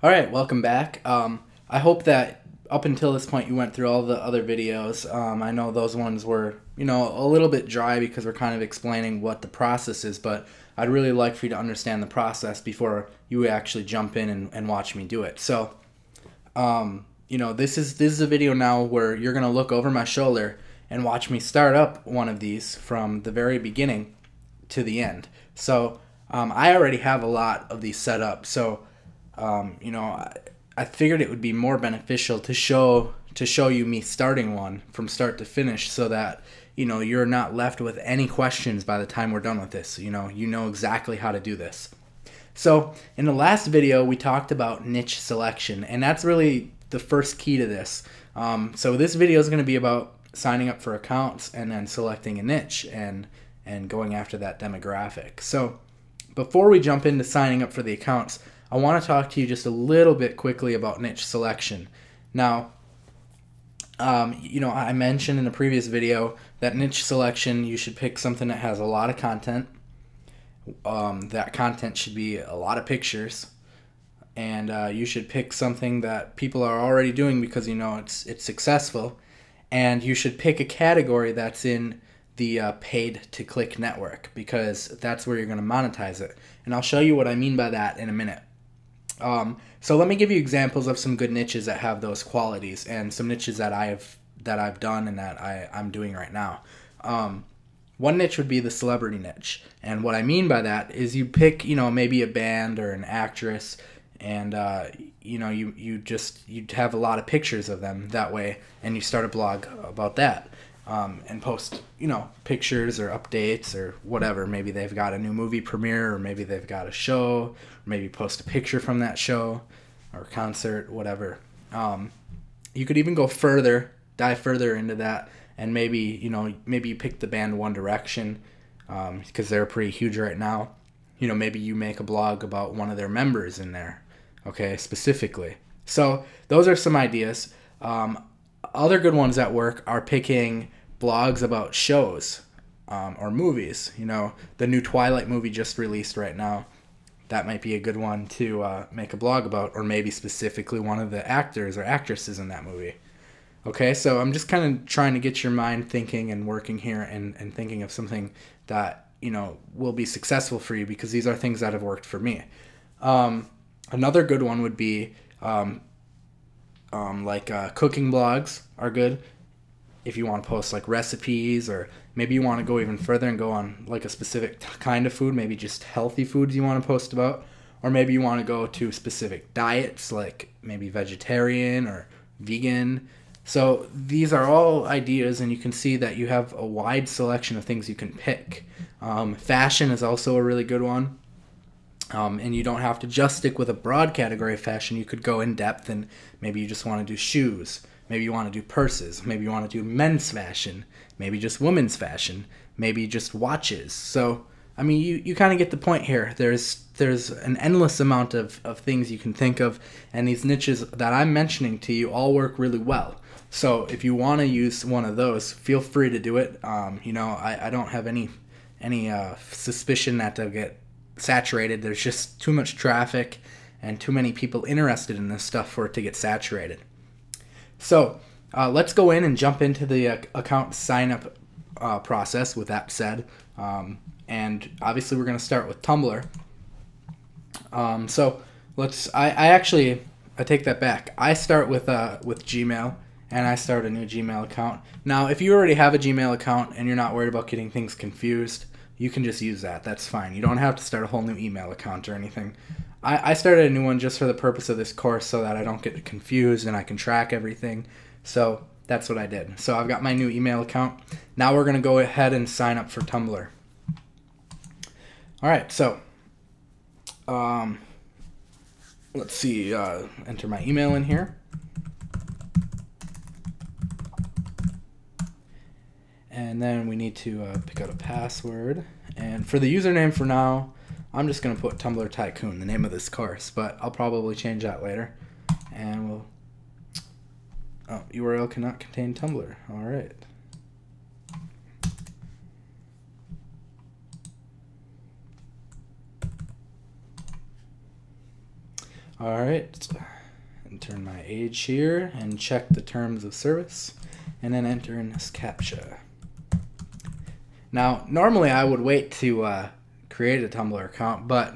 All right, welcome back. I hope that up until this point you went through all the other videos. I know those ones were, a little bit dry because we're kind of explaining what the process is, but I'd really like for you to understand the process before you actually jump in and watch me do it. So, this is a video now where you're going to look over my shoulder and watch me start up one of these from the very beginning to the end. So, I already have a lot of these set up, so I figured it would be more beneficial to show you me starting one from start to finish, so that you're not left with any questions by the time we're done with this. You know exactly how to do this. So in the last video we talked about niche selection, and that's really the first key to this. So this video is going to be about signing up for accounts and then selecting a niche and going after that demographic. So before we jump into signing up for the accounts, I want to talk to you just a little bit quickly about niche selection. Now, I mentioned in a previous video that niche selection, you should pick something that has a lot of content. That content should be a lot of pictures, and you should pick something that people are already doing because it's successful, and you should pick a category that's in the paid to click network, because that's where you're going to monetize it. And I'll show you what I mean by that in a minute. So let me give you examples of some good niches that have those qualities, and some niches that I've done and that I'm doing right now. One niche would be the celebrity niche, and what I mean by that is you pick maybe a band or an actress, and you have a lot of pictures of them that way, and you start a blog about that. And post, pictures or updates or whatever. Maybe they've got a new movie premiere, or maybe they've got a show, or maybe post a picture from that show or concert, whatever. You could even go further, dive further into that, and maybe you pick the band One Direction, because they're pretty huge right now. Maybe you make a blog about one of their members in there, okay, specifically. So those are some ideas. Other good ones that work are picking blogs about shows or movies. The new Twilight movie just released right now. That might be a good one to make a blog about, or maybe specifically one of the actors or actresses in that movie. Okay, so I'm just kind of trying to get your mind thinking and working here and thinking of something that will be successful for you, because these are things that have worked for me. Another good one would be cooking blogs are good if you want to post like recipes, or maybe you want to go even further and go on like a specific kind of food, maybe just healthy foods you want to post about, or maybe you want to go to specific diets like maybe vegetarian or vegan. So these are all ideas, and you can see that you have a wide selection of things you can pick. Fashion is also a really good one. And you don't have to just stick with a broad category of fashion. You could go in depth, and maybe you just want to do shoes. Maybe you want to do purses. Maybe you want to do men's fashion. Maybe just women's fashion. Maybe just watches. So, you kind of get the point here. There's an endless amount of things you can think of, and these niches that I'm mentioning to you all work really well. So if you want to use one of those, feel free to do it. I don't have any suspicion that they'll get saturated. There's just too much traffic and too many people interested in this stuff for it to get saturated. So let's go in and jump into the account sign up process with that said. And obviously we're going to start with Tumblr. So I take that back. I start with Gmail, and I start a new Gmail account. Now, if you already have a Gmail account and you're not worried about getting things confused, you can just use that. That's fine. You don't have to start a whole new email account or anything. I started a new one just for the purpose of this course, so that I don't get confused and I can track everything. So that's what I did. So I've got my new email account. Now we're going to go ahead and sign up for Tumblr. All right, so let's see. Enter my email in here. And then we need to pick out a password. And for the username for now, I'm just going to put Tumblr Tycoon, the name of this course, but I'll probably change that later. And URL cannot contain Tumblr. All right. All right, enter my age here and check the terms of service, and then enter in this CAPTCHA. Now, normally I would wait to create a Tumblr account, but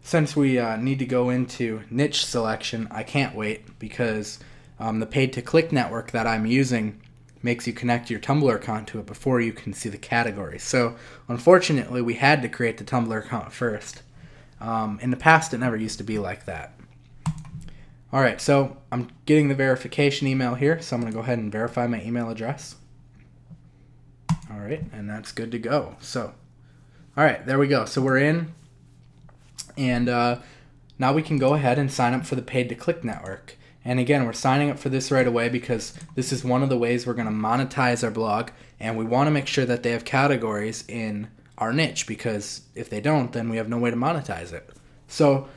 since we need to go into niche selection, I can't wait because the paid-to-click network that I'm using makes you connect your Tumblr account to it before you can see the category. So, unfortunately, we had to create the Tumblr account first. In the past, it never used to be like that. Alright, so I'm getting the verification email here, so I'm going to go ahead and verify my email address. Alright, and that's good to go. So, alright, there we go. So we're in, and now we can go ahead and sign up for the paid-to-click network. And again, we're signing up for this right away because this is one of the ways we're going to monetize our blog, and we want to make sure that they have categories in our niche, because if they don't, then we have no way to monetize it. So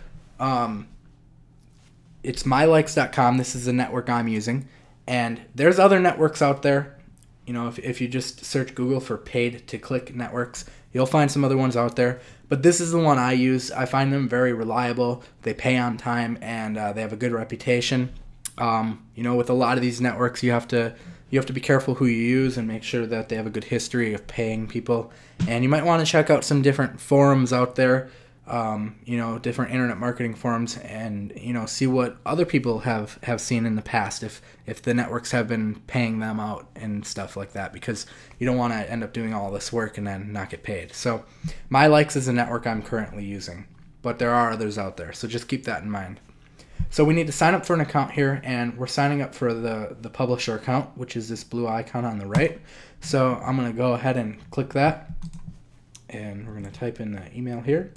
it's mylikes.com. This is the network I'm using, and there's other networks out there. You know, if you just search Google for paid-to-click networks, you'll find some other ones out there, but this is the one I use. I find them very reliable. They pay on time, and they have a good reputation. You know, with a lot of these networks, you have to be careful who you use and make sure that they have a good history of paying people. And you might want to check out some different forums out there, you know, different internet marketing forums, and, you know, see what other people have seen in the past, if the networks have been paying them out and stuff like that, because you don't want to end up doing all this work and then not get paid. So MyLikes is a network I'm currently using, but there are others out there, so just keep that in mind. So we need to sign up for an account here, and we're signing up for the publisher account, which is this blue icon on the right. So I'm going to go ahead and click that, and we're going to type in the email here,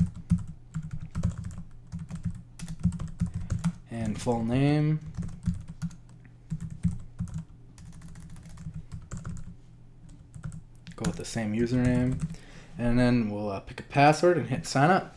and full name, go with the same username, and then we'll pick a password and hit sign up.